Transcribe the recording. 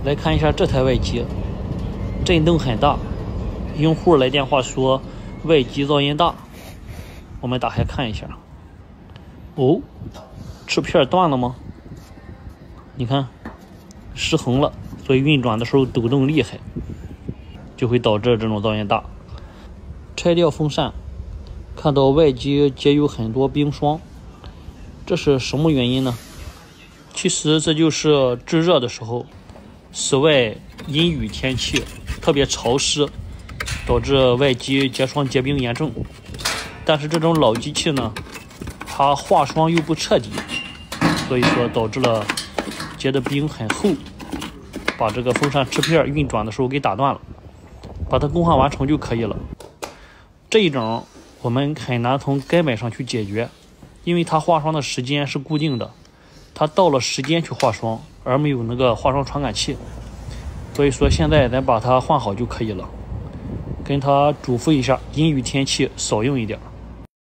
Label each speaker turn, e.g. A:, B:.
A: 来看一下这台外机，震动很大，用户来电话说外机噪音大。我们打开看一下，哦，翅片断了吗？你看失衡了，所以运转的时候抖动厉害，就会导致这种噪音大。拆掉风扇，看到外机结有很多冰霜，这是什么原因呢？其实这就是制热的时候，室外阴雨天气特别潮湿，导致外机结霜结冰严重。但是这种老机器呢，它化霜又不彻底，所以说导致了结的冰很厚，把这个风扇翅片运转的时候给打断了。把它更换完成就可以了。这一种我们很难从根本上去解决，因为它化霜的时间是固定的，它到了时间去化霜，而没有那个化霜传感器。所以说现在咱把它换好就可以了，跟它嘱咐一下，阴雨天气少用一点。